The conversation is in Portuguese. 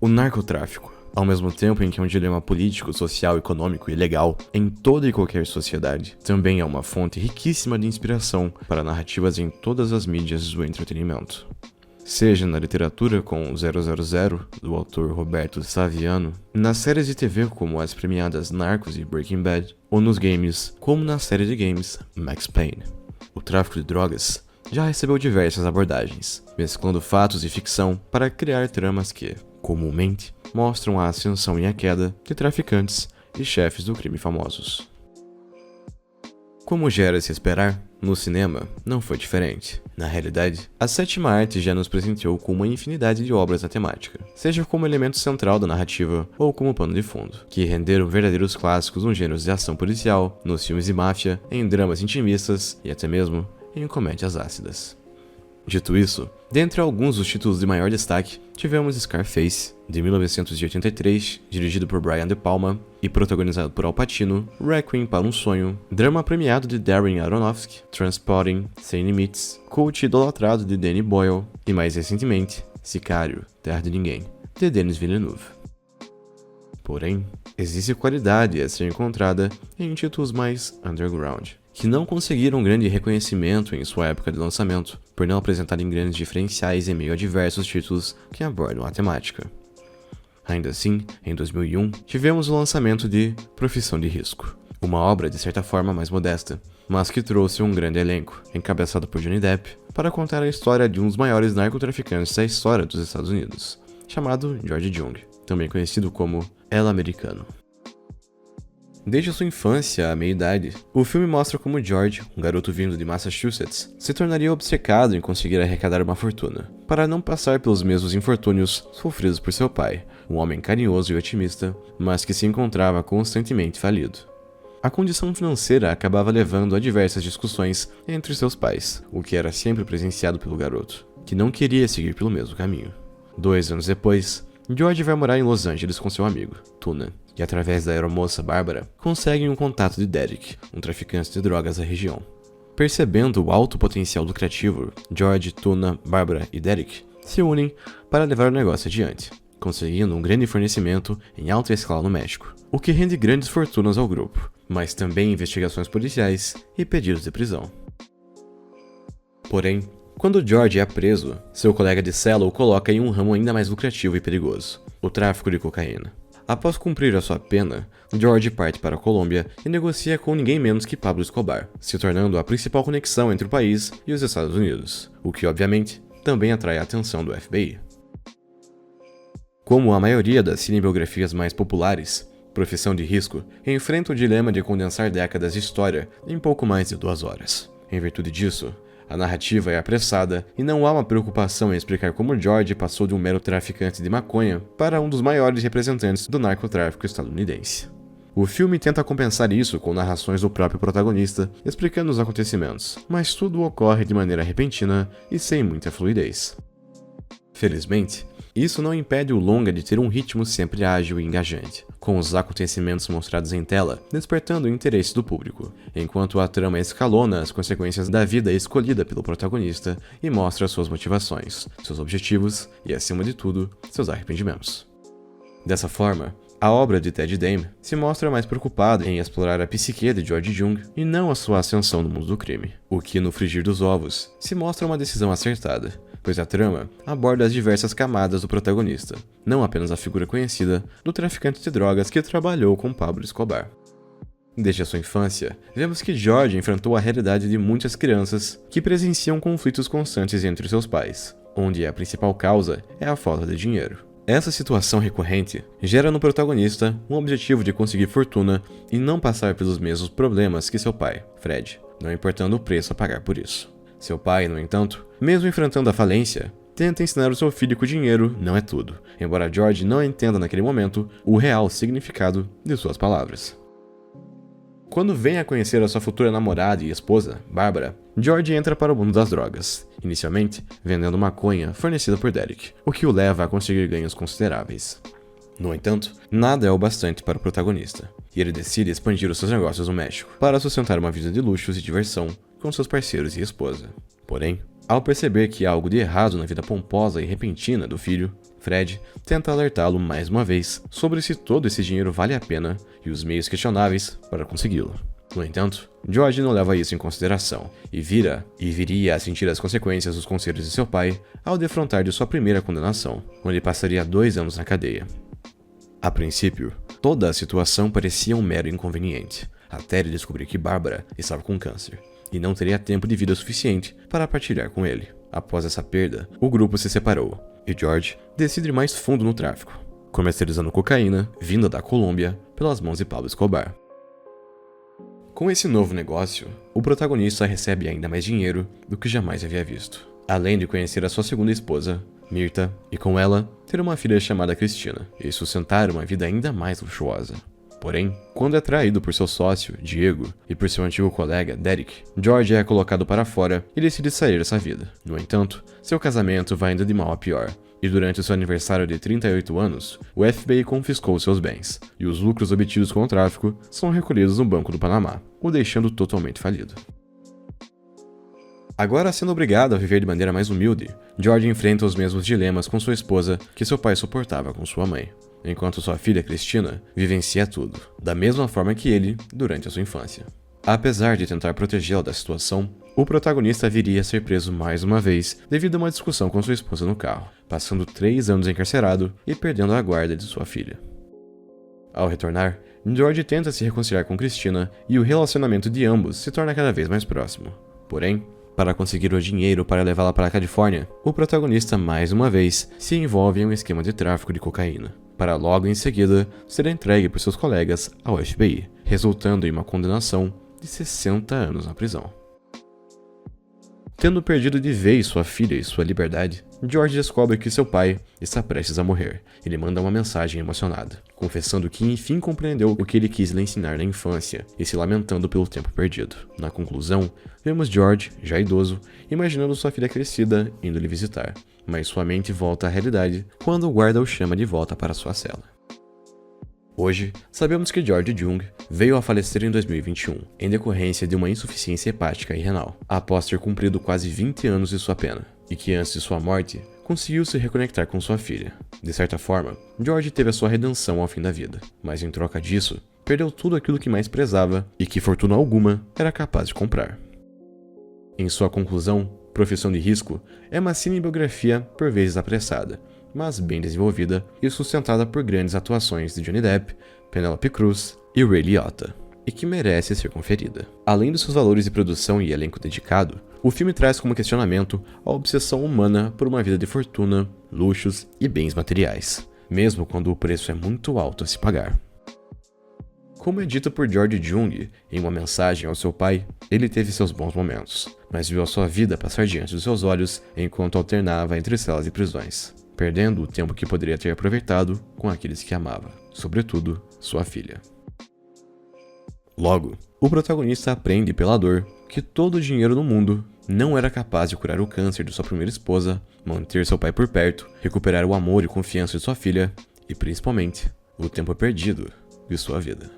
O narcotráfico, ao mesmo tempo em que é um dilema político, social, econômico e legal em toda e qualquer sociedade, também é uma fonte riquíssima de inspiração para narrativas em todas as mídias do entretenimento. Seja na literatura com 000, do autor Roberto Saviano, nas séries de TV como as premiadas Narcos e Breaking Bad, ou nos games, como na série de games Max Payne. O tráfico de drogas já recebeu diversas abordagens, mesclando fatos e ficção para criar tramas que, comumente, mostram a ascensão e a queda de traficantes e chefes do crime famosos. Como já era se esperar, no cinema não foi diferente. Na realidade, a sétima arte já nos presenteou com uma infinidade de obras na temática, seja como elemento central da narrativa ou como pano de fundo, que renderam verdadeiros clássicos nos gêneros de ação policial, nos filmes de máfia, em dramas intimistas e até mesmo em comédias ácidas. Dito isso, dentre alguns dos títulos de maior destaque, tivemos Scarface, de 1983, dirigido por Brian De Palma e protagonizado por Al Pacino, Requiem para um Sonho, drama premiado de Darren Aronofsky, Transporting, Sem Limites, cult idolatrado de Danny Boyle e, mais recentemente, Sicário, Terra de Ninguém, de Denis Villeneuve. Porém, existe qualidade a ser encontrada em títulos mais underground, que não conseguiram grande reconhecimento em sua época de lançamento, por não apresentarem grandes diferenciais em meio a diversos títulos que abordam a temática. Ainda assim, em 2001, tivemos o lançamento de Profissão de Risco, uma obra de certa forma mais modesta, mas que trouxe um grande elenco, encabeçado por Johnny Depp, para contar a história de um dos maiores narcotraficantes da história dos Estados Unidos, chamado George Jung, também conhecido como El Americano. Desde a sua infância à meia-idade, o filme mostra como George, um garoto vindo de Massachusetts, se tornaria obcecado em conseguir arrecadar uma fortuna, para não passar pelos mesmos infortúnios sofridos por seu pai, um homem carinhoso e otimista, mas que se encontrava constantemente falido. A condição financeira acabava levando a diversas discussões entre seus pais, o que era sempre presenciado pelo garoto, que não queria seguir pelo mesmo caminho. 2 anos depois, George vai morar em Los Angeles com seu amigo, Tuna, e através da aeromoça Bárbara, conseguem um contato de Derek, um traficante de drogas da região. Percebendo o alto potencial lucrativo, George, Tuna, Bárbara e Derek se unem para levar o negócio adiante, conseguindo um grande fornecimento em alta escala no México, o que rende grandes fortunas ao grupo, mas também investigações policiais e pedidos de prisão. Porém, quando George é preso, seu colega de cela o coloca em um ramo ainda mais lucrativo e perigoso, o tráfico de cocaína. Após cumprir a sua pena, George parte para a Colômbia e negocia com ninguém menos que Pablo Escobar, se tornando a principal conexão entre o país e os Estados Unidos, o que obviamente também atrai a atenção do FBI. Como a maioria das cinebiografias mais populares, Profissão de Risco enfrenta o dilema de condensar décadas de história em pouco mais de 2 horas. Em virtude disso, a narrativa é apressada e não há uma preocupação em explicar como George passou de um mero traficante de maconha para um dos maiores representantes do narcotráfico estadunidense. O filme tenta compensar isso com narrações do próprio protagonista, explicando os acontecimentos, mas tudo ocorre de maneira repentina e sem muita fluidez. Felizmente, isso não impede o longa de ter um ritmo sempre ágil e engajante, com os acontecimentos mostrados em tela despertando o interesse do público, enquanto a trama escalona as consequências da vida escolhida pelo protagonista e mostra suas motivações, seus objetivos e, acima de tudo, seus arrependimentos. Dessa forma, a obra de Ted Dame se mostra mais preocupada em explorar a psique de George Jung e não a sua ascensão no mundo do crime, o que, no frigir dos ovos, se mostra uma decisão acertada, pois a trama aborda as diversas camadas do protagonista, não apenas a figura conhecida do traficante de drogas que trabalhou com Pablo Escobar. Desde a sua infância, vemos que George enfrentou a realidade de muitas crianças que presenciam conflitos constantes entre seus pais, onde a principal causa é a falta de dinheiro. Essa situação recorrente gera no protagonista um objetivo de conseguir fortuna e não passar pelos mesmos problemas que seu pai, Fred, não importando o preço a pagar por isso. Seu pai, no entanto, mesmo enfrentando a falência, tenta ensinar o seu filho que o dinheiro não é tudo, embora George não entenda naquele momento o real significado de suas palavras. Quando vem a conhecer a sua futura namorada e esposa, Bárbara, George entra para o mundo das drogas, inicialmente vendendo maconha fornecida por Derek, o que o leva a conseguir ganhos consideráveis. No entanto, nada é o bastante para o protagonista, e ele decide expandir os seus negócios no México, para sustentar uma vida de luxos e diversão com seus parceiros e esposa. Porém, Ao perceber que há algo de errado na vida pomposa e repentina do filho, Fred tenta alertá-lo mais uma vez sobre se todo esse dinheiro vale a pena e os meios questionáveis para consegui-lo. No entanto, George não leva isso em consideração e viria a sentir as consequências dos conselhos de seu pai ao defrontar de sua primeira condenação, onde passaria 2 anos na cadeia. A princípio, toda a situação parecia um mero inconveniente, até ele descobrir que Barbara estava com câncer e não teria tempo de vida suficiente para partilhar com ele. Após essa perda, o grupo se separou e George decide ir mais fundo no tráfico, comercializando cocaína vinda da Colômbia pelas mãos de Pablo Escobar. Com esse novo negócio, o protagonista recebe ainda mais dinheiro do que jamais havia visto, além de conhecer a sua segunda esposa, Mirta, e com ela ter uma filha chamada Cristina e sustentar uma vida ainda mais luxuosa. Porém, quando é traído por seu sócio, Diego, e por seu antigo colega, Derek, George é colocado para fora e decide sair dessa vida. No entanto, seu casamento vai indo de mal a pior, e durante seu aniversário de 38 anos, o FBI confiscou seus bens, e os lucros obtidos com o tráfico são recolhidos no Banco do Panamá, o deixando totalmente falido. Agora sendo obrigado a viver de maneira mais humilde, George enfrenta os mesmos dilemas com sua esposa que seu pai suportava com sua mãe, enquanto sua filha Cristina vivencia tudo, da mesma forma que ele durante a sua infância. Apesar de tentar protegê-la da situação, o protagonista viria a ser preso mais uma vez devido a uma discussão com sua esposa no carro, passando 3 anos encarcerado e perdendo a guarda de sua filha. Ao retornar, George tenta se reconciliar com Cristina e o relacionamento de ambos se torna cada vez mais próximo. Porém, para conseguir o dinheiro para levá-la para a Califórnia, o protagonista mais uma vez se envolve em um esquema de tráfico de cocaína, para logo em seguida ser entregue por seus colegas ao FBI, resultando em uma condenação de 60 anos na prisão. Tendo perdido de vez sua filha e sua liberdade, George descobre que seu pai está prestes a morrer. Ele manda uma mensagem emocionada, confessando que enfim compreendeu o que ele quis lhe ensinar na infância e se lamentando pelo tempo perdido. Na conclusão, vemos George, já idoso, imaginando sua filha crescida indo lhe visitar, mas sua mente volta à realidade quando o guarda o chama de volta para sua cela. Hoje, sabemos que George Jung veio a falecer em 2021, em decorrência de uma insuficiência hepática e renal, após ter cumprido quase 20 anos de sua pena, e que antes de sua morte, conseguiu se reconectar com sua filha. De certa forma, George teve a sua redenção ao fim da vida, mas em troca disso, perdeu tudo aquilo que mais prezava e que fortuna alguma era capaz de comprar. Em sua conclusão, Profissão de Risco é uma cinebiografia por vezes apressada, mas bem desenvolvida e sustentada por grandes atuações de Johnny Depp, Penélope Cruz e Ray Liotta, e que merece ser conferida. Além dos seus valores de produção e elenco dedicado, o filme traz como questionamento a obsessão humana por uma vida de fortuna, luxos e bens materiais, mesmo quando o preço é muito alto a se pagar. Como é dito por George Jung em uma mensagem ao seu pai, ele teve seus bons momentos, mas viu a sua vida passar diante dos seus olhos enquanto alternava entre celas e prisões, perdendo o tempo que poderia ter aproveitado com aqueles que amava, sobretudo sua filha. Logo, o protagonista aprende pela dor que todo o dinheiro no mundo não era capaz de curar o câncer de sua primeira esposa, manter seu pai por perto, recuperar o amor e confiança de sua filha e, principalmente, o tempo perdido de sua vida.